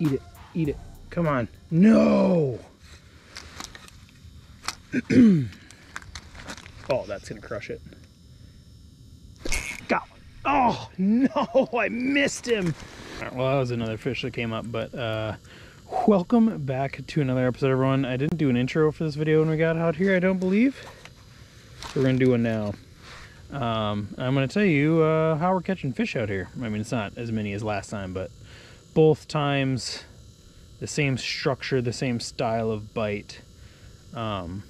Eat it. Eat it. Come on. No! Oh, that's gonna crush it. Got one. Oh, no! I missed him! All right, well, that was another fish that came up, but welcome back to another episode, everyone. I didn't do an intro for this video when we got out here, I don't believe. So we're gonna do one now. I'm gonna tell you how we're catching fish out here. I mean, it's not as many as last time, but both times the same structure, the same style of bite. And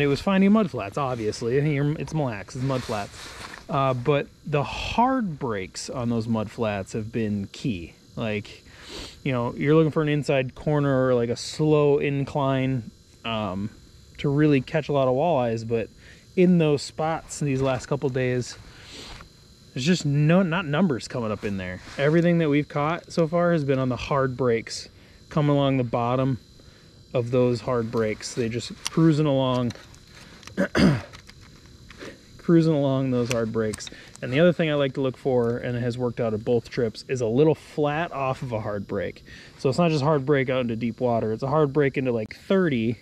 it was finding mud flats, obviously. It's Mille Lacs, it's mud flats. But the hard breaks on those mud flats have been key. Like, you know, you're looking for an inside corner or like a slow incline to really catch a lot of walleyes, but in those spots these last couple days, there's just not numbers coming up in there. Everything that we've caught so far has been on the hard breaks, coming along the bottom of those hard breaks. They just cruising along cruising along those hard breaks. And the other thing I like to look for, and it has worked out at both trips, is a little flat off of a hard break. So it's not just hard break out into deep water, it's a hard break into like 30,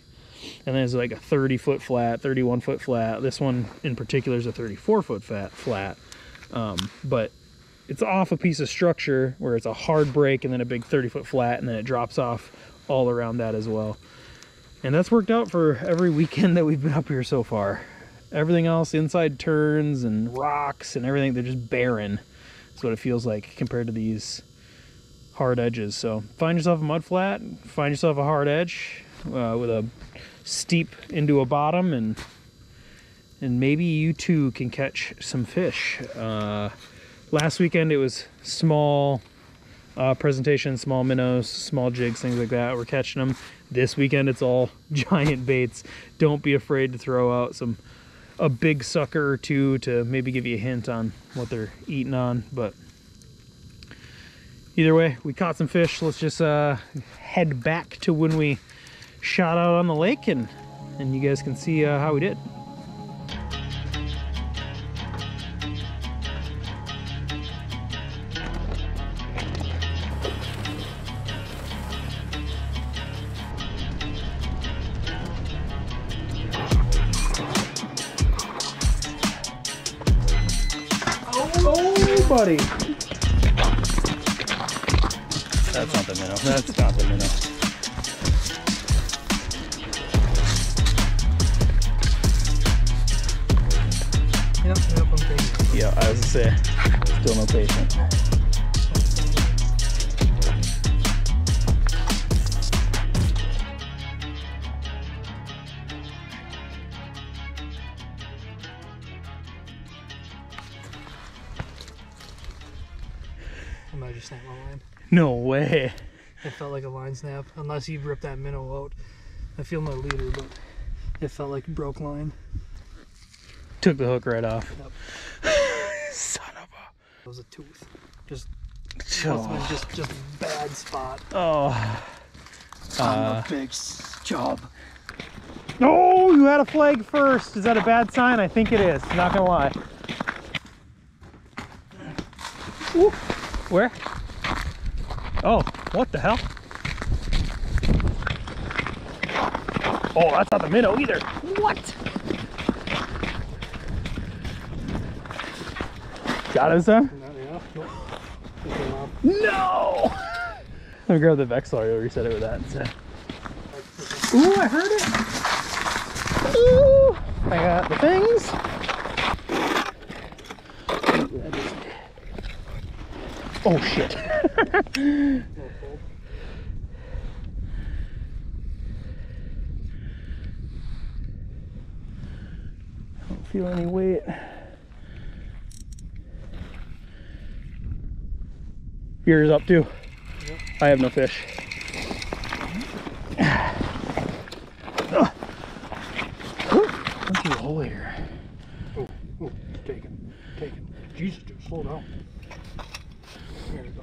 and then it's like a 30-foot flat, 31-foot flat. This one in particular is a 34-foot flat. But it's off a piece of structure where it's a hard break and then a big 30-foot flat, and then it drops off all around that as well. And that's worked out for every weekend that we've been up here so far. Everything else, inside turns and rocks and everything, they're just barren. That's what it feels like compared to these hard edges. So find yourself a mud flat, find yourself a hard edge with a steep into a bottom, and maybe you too can catch some fish. Last weekend it was small presentations, small minnows, small jigs, things like that. We're catching them. This weekend it's all giant baits. Don't be afraid to throw out a big sucker or two to maybe give you a hint on what they're eating on. But either way, we caught some fish. Let's just head back to when we shot out on the lake, and you guys can see how we did. Oh, buddy. That's not the minnow. That's not the minnow. Yep, I'm patient. Yeah, I was gonna say, still no patient. I might just snap my line. No way. It felt like a line snap, unless you ripped that minnow out. I feel no leader, but it felt like broke line. Took the hook right off. Yep. Son of a... It was a tooth. Just bad spot. Oh. On a big job. Oh, you had a flag first. Is that a bad sign? I think it is. Not gonna lie. Ooh. Where? Oh, what the hell? Oh, that's not the minnow either. What? Got him, son? Yeah. No! Let me grab the Vexlar, you'll reset it with that instead. Ooh, I heard it! Ooh! I got the things. Oh shit. Don't feel any weight. Yours up too? Yep. I have no fish. Let's do a hole here. Oh, take it. Jesus, dude, slow down. There we go.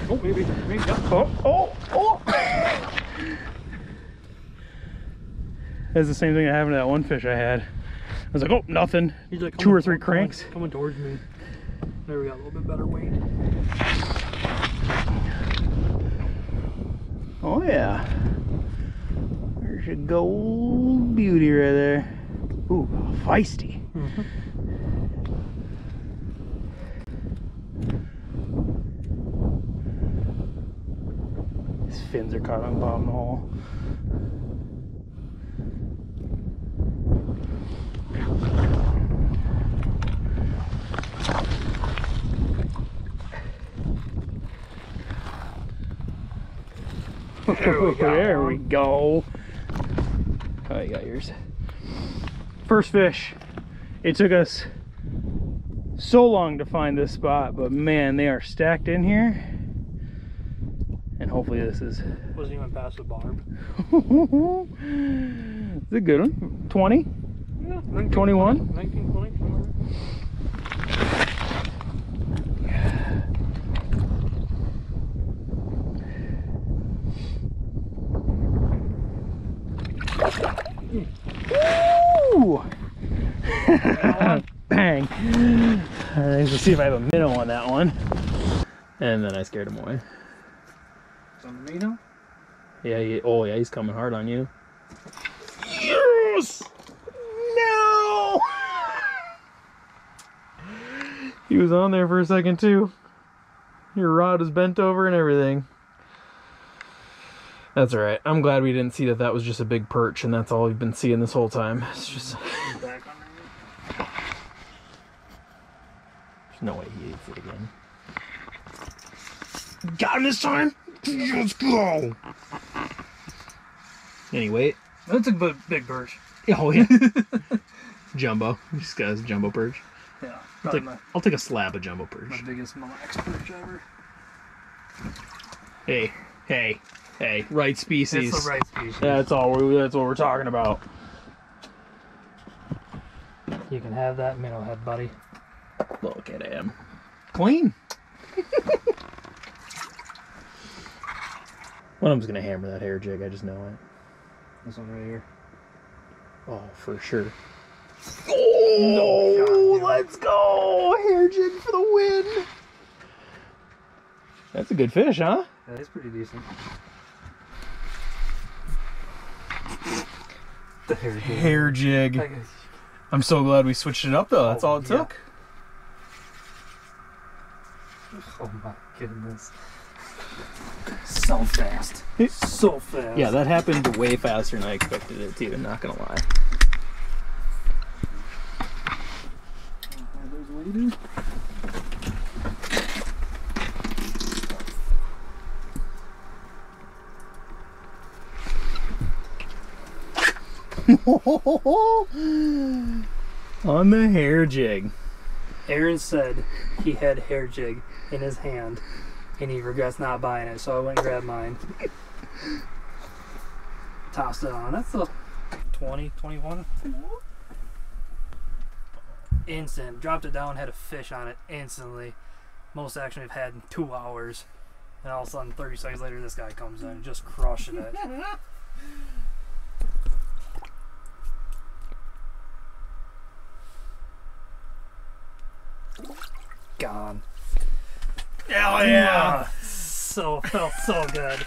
Oh, maybe. Yeah. Oh. That's the same thing that happened to that one fish I had. I was like, oh, nothing. He's like 2 or 3 cranks. Coming towards me. There we got a little bit better weight. Oh yeah. There's a gold beauty right there. Ooh, feisty. Mm-hmm. His fins are caught on the bottom of the hole. There we go. Oh, you got yours. First fish. It took us so long to find this spot, but man, they are stacked in here. And hopefully this is... Wasn't even past the barb. It's a good one. 20? Yeah, 19, 21? 19, 20, Woo! Bang! Alright, let's see if I have a minnow on that one. And then I scared him away. It's on me now? Yeah, oh yeah, he's coming hard on you. Yes! No! He was on there for a second too. Your rod was bent over and everything. That's alright. I'm glad we didn't see that that was just a big perch and that's all we've been seeing this whole time. It's just... There's no way he eats it again. Got him this time? Let's go! Anyway. That's a big perch. Oh yeah. Jumbo. He just got his jumbo perch. Yeah. I'll take a slab of jumbo perch. My biggest Mille Lacs perch ever. Hey, hey, hey, right species. It's the right species. That's what we're talking about. You can have that minnow head, buddy. Look at him. Clean. One of them's gonna hammer that hair jig, I just know it. This one right here. Oh, for sure. Oh, no, let's go! Hair jig for the win! That's a good fish, huh? That is pretty decent. The hair jig. Hair jig. I'm so glad we switched it up though. That's all it took. Oh my goodness. So fast. So fast. Yeah, that happened way faster than I expected it to, not gonna lie. There's waiting. On the hair jig. Aaron said he had hair jig in his hand and he regrets not buying it, so I went and grabbed mine. Tossed it on. That's a 20, 21. Instant. Dropped it down, had a fish on it instantly. Most action we've had in 2 hours. And all of a sudden, 30 seconds later, this guy comes in, just crushing it. Gone. Hell yeah! Felt so good.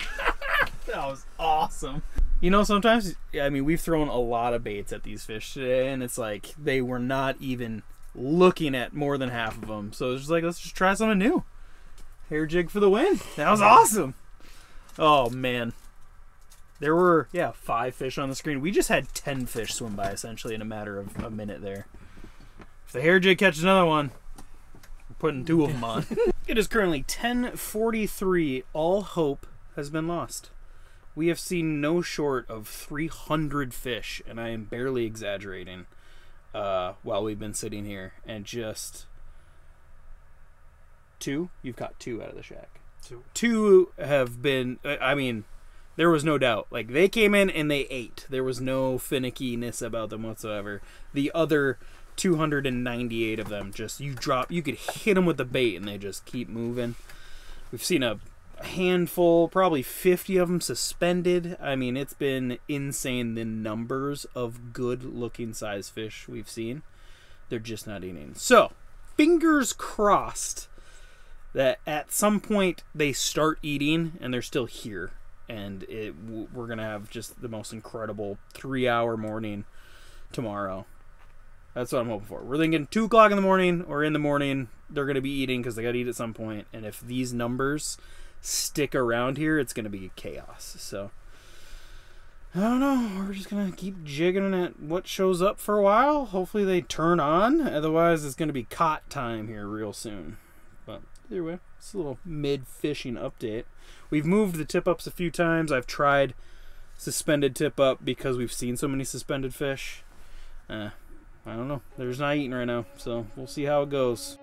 That was awesome. You know, sometimes, I mean, we've thrown a lot of baits at these fish today, and it's like they were not even looking at more than half of them. So it's just like, let's just try something new. Hair jig for the win. That was awesome. Oh, man. There were, 5 fish on the screen. We just had 10 fish swim by, essentially, in a matter of a minute there. If the hair jig catches another one, we're putting 2 of them on. It is currently 10:43. All hope has been lost. We have seen no short of 300 fish, and I am barely exaggerating, while we've been sitting here. And just 2? You've caught 2 out of the shack. 2 have been, I mean, there was no doubt. Like, they came in and they ate. There was no finickiness about them whatsoever. The other 298 of them, just, you could hit them with the bait and they just keep moving. We've seen a a handful, probably 50 of them suspended. I mean, it's been insane the numbers of good looking size fish we've seen. They're just not eating. So, fingers crossed that at some point they start eating and they're still here. And we're going to have just the most incredible 3-hour morning tomorrow. That's what I'm hoping for. We're thinking 2 o'clock in the morning or in the morning. They're going to be eating because they got to eat at some point. And if these numbers stick around here, it's going to be chaos. So, I don't know. We're just going to keep jigging at what shows up for a while. Hopefully they turn on. Otherwise, it's going to be caught time here real soon. But either way, it's a little mid-fishing update. We've moved the tip-ups a few times. I've tried suspended tip-up because we've seen so many suspended fish. I don't know. They're just not eating right now, so we'll see how it goes.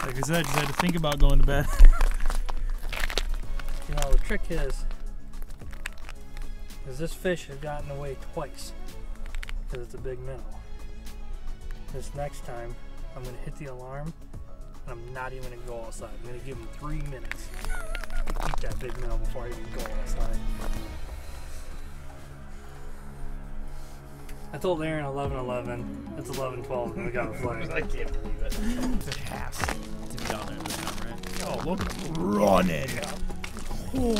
Like I said, just had to think about going to bed. You know, the trick is this fish has gotten away twice because it's a big minnow. This next time, I'm going to hit the alarm and I'm not even going to go outside. I'm going to give him 3 minutes to eat that big minnow before I even go outside. I told Aaron 11:11. It's 11:12 and we got a flag. I can't believe it. It has to be down there this time, right? Oh, look at him running. Oh. I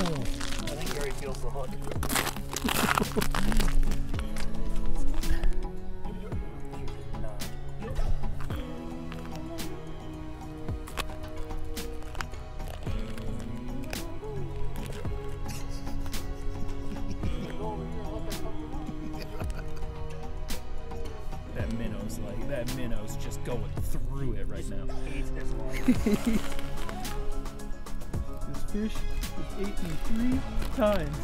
think he already feels the hook. That minnow's just going through it right now. This fish has ate me 3 times.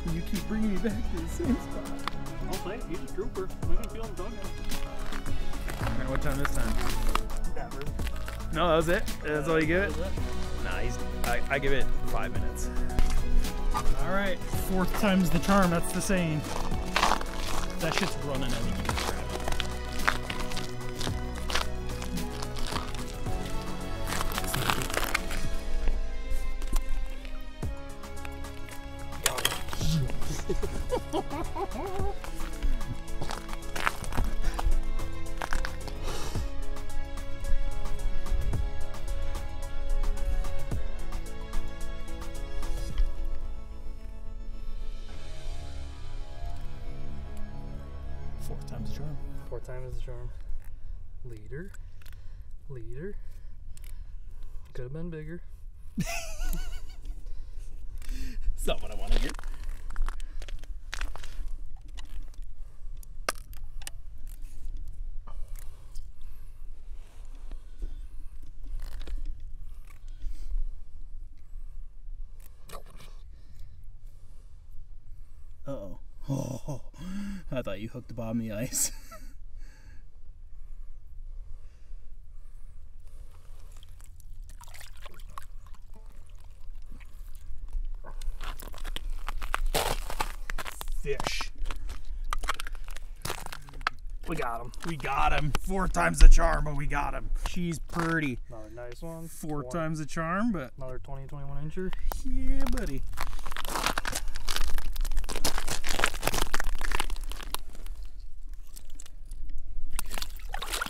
And you keep bringing me back to the same spot. I'll say, he's a trooper. We can feel him dug Alright, what time this time? Never. No, that was it? That's all you give it? Nah, I give it 5 minutes. Alright, 4th time's the charm, that's the saying. That shit's running, I think you can grab it. Fourth time's the charm. 4th time is the charm. Leader. Leader. Could have been bigger. It's not what I want to hear. Uh-oh. Oh, I thought you hooked the bottom of the ice. Fish. We got him. We got him. 4 times the charm, but we got him. She's pretty. Another nice one. 4 times the charm, but another 20, 21 incher. yeah, buddy.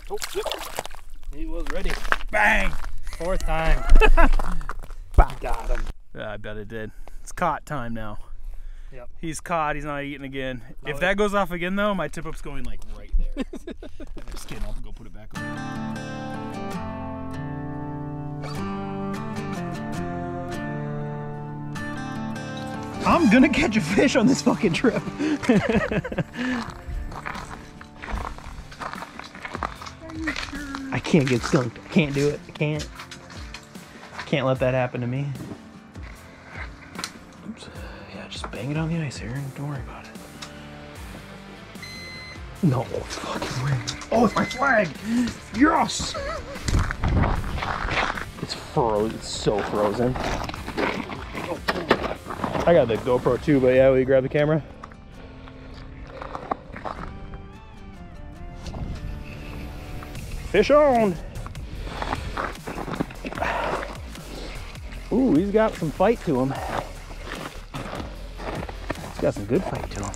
Oh, yep. He was ready. Bang! 4th time. Got him. Yeah, I bet it did. It's caught time now. Yep. He's caught. He's not eating again. No, If that goes off again, though, my tip-up's going like right there. Just kidding, I'll go put it back on. I'm gonna catch a fish on this fucking trip. I can't get skunked. I can't do it. I can't let that happen to me. Oops. Yeah, just bang it on the ice, Aaron. Don't worry about it. No, it's fucking wind. Oh, it's my flag! Yes! It's frozen. It's so frozen. I got the GoPro too, but yeah, will you grab the camera? Fish on! Ooh, he's got some fight to him. He's got some good fight to him.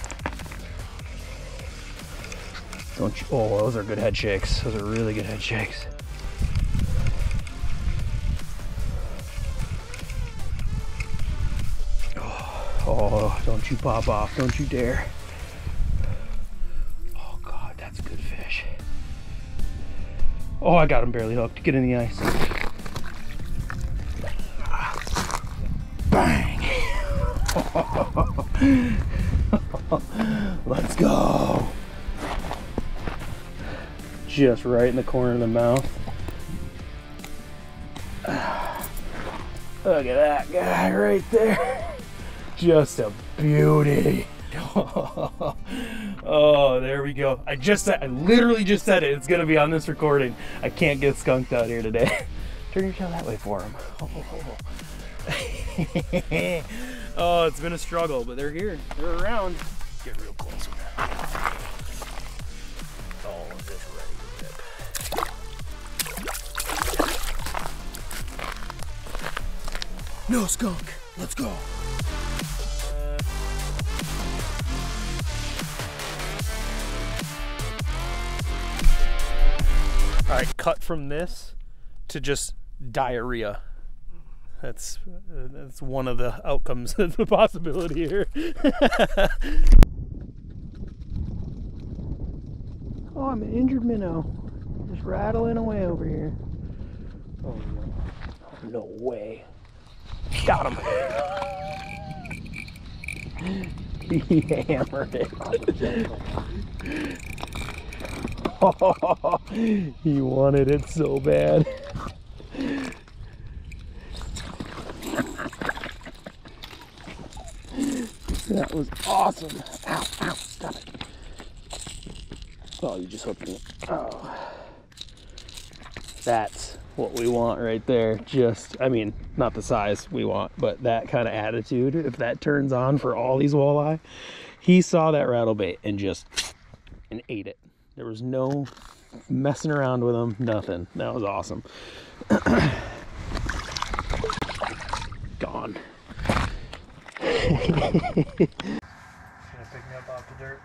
Don't you? Oh, those are good head shakes. Those are really good head shakes. Oh, don't you pop off. Don't you dare. Oh, God, that's a good fish. Oh, I got him barely hooked. Get in the ice. Bang! Let's go. Just right in the corner of the mouth. Look at that guy right there. Just a beauty. Oh, there we go. I literally just said it. It's gonna be on this recording. I can't get skunked out here today. Turn your tail that way for him. Oh, it's been a struggle, but they're here. They're around. Get real close with that. Oh, this ready to rip. No skunk. Let's go. All right, cut from this to just diarrhea. That's one of the outcomes of the possibility here. Oh, I'm an injured minnow. Just rattling away over here. Oh no. No way. Got him. He hammered it. Oh, he wanted it so bad. That was awesome. Ow, ow, stop it. Oh, you just hooked me. Oh. That's what we want right there. Just, I mean, not the size we want, but that kind of attitude, if that turns on for all these walleye. He saw that rattle bait and ate it. There was no messing around with them, nothing. That was awesome. Gone. Gonna pick me up off the dirt.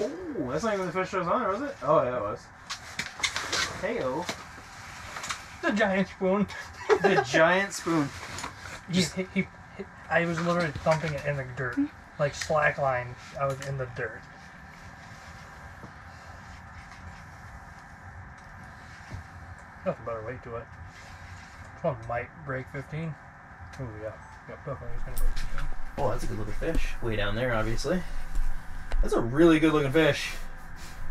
Oh, that's not even the fish I was on, was it? Oh, yeah, it was. Hey-o. The giant spoon. The giant spoon. I was literally thumping it in the dirt. Like slack line, I was in the dirt. Nothing better weight to it. This one might break 15. Oh yeah. Yep, definitely it's gonna break 15. Oh, that's a good looking fish. Way down there, obviously. That's a really good looking fish.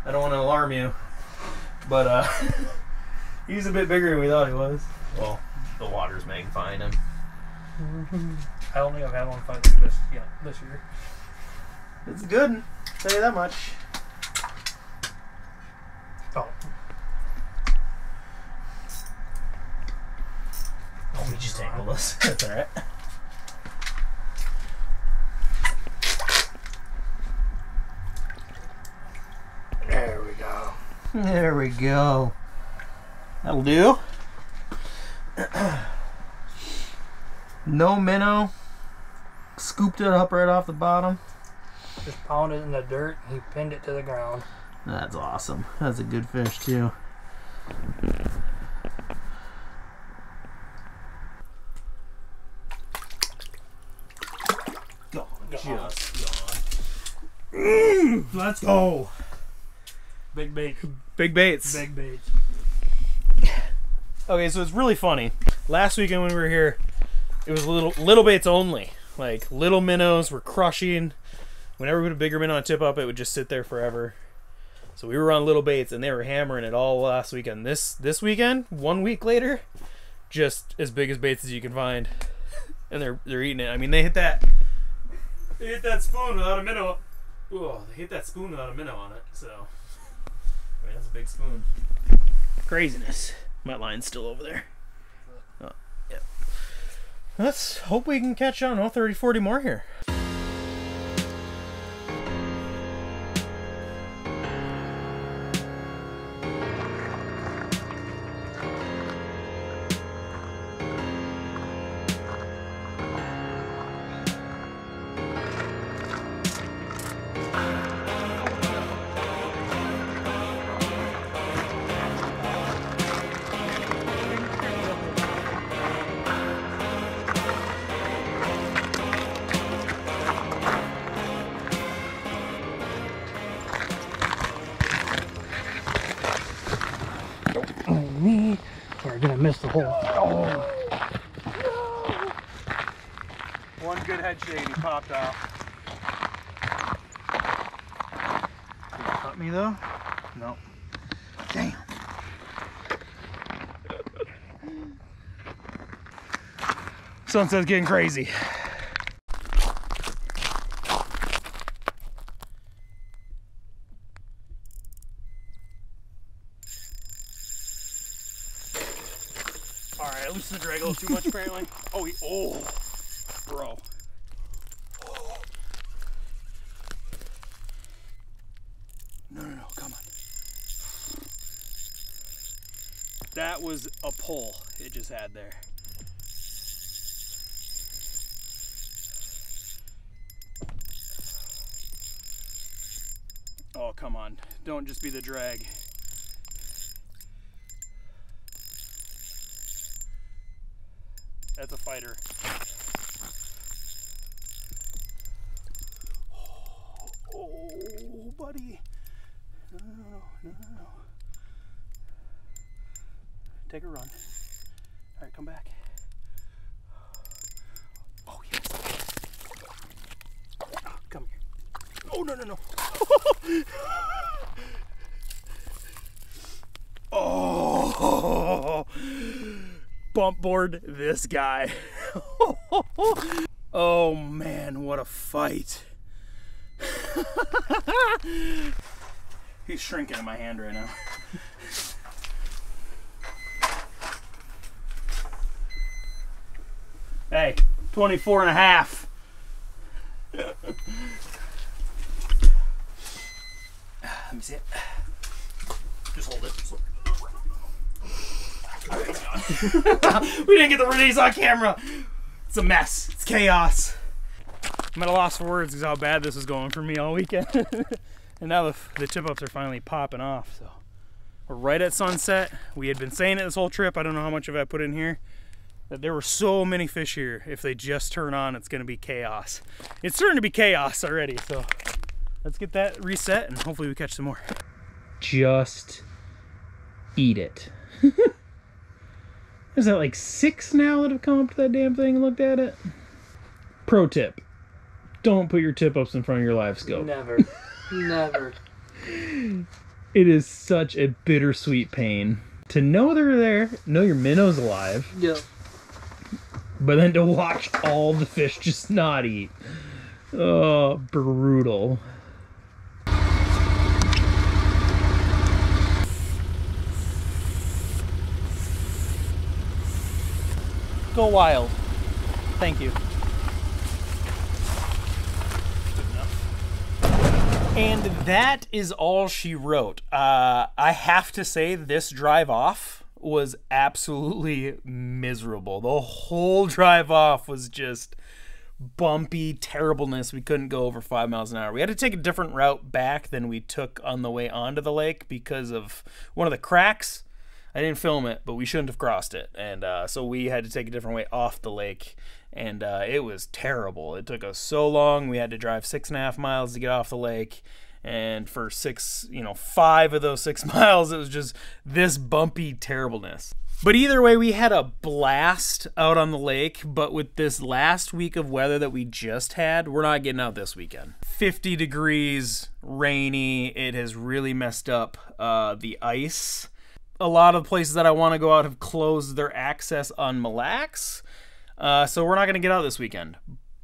I don't want to alarm you, but he's a bit bigger than we thought he was. Well, the water's magnifying him. I don't think I've had one fight like this yet this year. It's good, I'll tell you that much. Oh. Oh, we just tangled us. That's alright. There we go. There we go. That'll do. No minnow. Scooped it up right off the bottom. Just pounded it in the dirt. He pinned it to the ground. That's awesome. That's a good fish too. Gone. Just gone. Let's go. Big bait. Big baits. Big bait. Okay, so it's really funny. Last weekend when we were here, it was little baits only. Like little minnows were crushing. Whenever we put a bigger minnow on tip up, it would just sit there forever. So we were on little baits and they were hammering it all last weekend. This weekend, 1 week later, just as big as baits as you can find. And they're eating it. I mean, they hit that spoon without a minnow. Oh, they hit that spoon without a minnow on it. So, I mean, that's a big spoon. Craziness. My line's still over there. Oh, yeah. Let's hope we can catch on 30, 40 more here. Me, we're gonna miss the hole. Oh. One good head shake, he popped out. Did he cut me though? No. Damn. Sunset's getting crazy. Alright, I loosened the drag a little too much apparently. Oh, bro. No, come on. That was a pull it just had there. Oh, come on. Don't just be the drag. That's a fighter. Oh, buddy. No. Take a run. All right, come back. Oh, yes. Come here. Oh, no. Oh, bump board this guy. Oh man, what a fight. He's shrinking in my hand right now. Hey, 24 and a half. Let me see it. Just hold it. We didn't get the release on camera. It's a mess. It's chaos. I'm at a loss for words because how bad this is going for me all weekend. And now the tip-ups are finally popping off. So we're right at sunset. We had been saying it this whole trip. I don't know how much of it I put in here. That there were so many fish here. If they just turn on, it's going to be chaos. It's starting to be chaos already. So let's get that reset and hopefully we catch some more. Just eat it. Is that like 6 now that have come up to that damn thing and looked at it? Pro tip. Don't put your tip-ups in front of your live scope. Never. Never. It is such a bittersweet pain to know they're there, know your minnow's alive. Yep. But then to watch all the fish just not eat. Oh, brutal. Go wild. Thank you. And that is all she wrote. I have to say this drive off was absolutely miserable. The whole drive off was just bumpy terribleness. We couldn't go over 5 miles an hour. We had to take a different route back than we took on the way onto the lake because of one of the cracks. I didn't film it, but we shouldn't have crossed it. And so we had to take a different way off the lake. And it was terrible. It took us so long. We had to drive 6.5 miles to get off the lake. And for 5 of those 6 miles, it was just this bumpy terribleness. But either way, we had a blast out on the lake, but with this last week of weather that we just had, we're not getting out this weekend. 50 degrees, rainy, it has really messed up the ice. A lot of the places that I want to go out have closed their access on Mille Lacs, so we're not going to get out this weekend.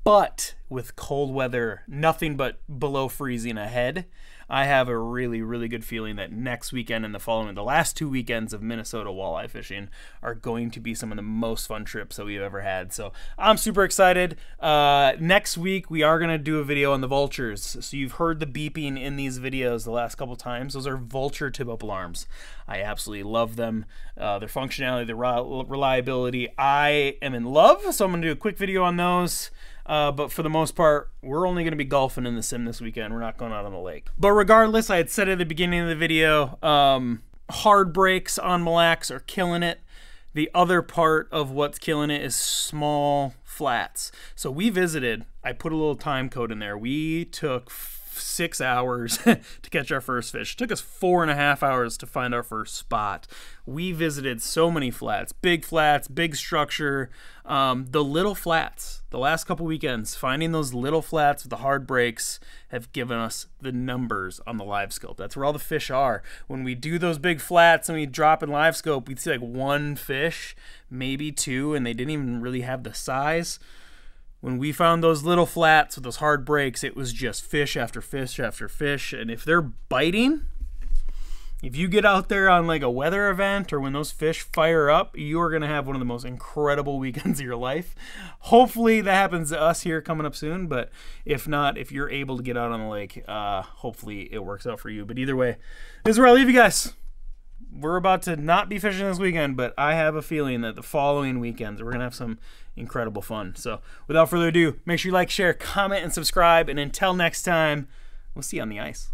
But with cold weather, nothing but below freezing ahead, I have a really, really good feeling that next weekend and the last 2 weekends of Minnesota walleye fishing are going to be some of the most fun trips that we've ever had. So I'm super excited. Next week, we are going to do a video on the vultures. So you've heard the beeping in these videos the last couple times. Those are vulture tip-up alarms. I absolutely love them. Their functionality, their reliability. I am in love, so I'm going to do a quick video on those. But for the most part, we're only going to be golfing in the sim this weekend. We're not going out on the lake. But regardless, I had said at the beginning of the video, hard breaks on Mille Lacs are killing it. The other part of what's killing it is small flats. So we visited, I put a little time code in there. We took 6 hours to catch our first fish. It took us 4.5 hours to find our first spot. We visited so many flats, big structure. The little flats, the last couple weekends, finding those little flats with the hard breaks have given us the numbers on the live scope. That's where all the fish are. When we do those big flats and we drop in live scope, we'd see like 1 fish, maybe 2, and they didn't even really have the size. When we found those little flats with those hard breaks, it was just fish after fish after fish. And if they're biting, if you get out there on like a weather event or when those fish fire up, you're going to have one of the most incredible weekends of your life. Hopefully that happens to us here coming up soon. But if not, if you're able to get out on the lake, hopefully it works out for you. But either way, this is where I leave you guys. We're about to not be fishing this weekend, but I have a feeling that the following weekends we're going to have some incredible fun. So without further ado, make sure you like, share, comment, and subscribe. And until next time, we'll see you on the ice.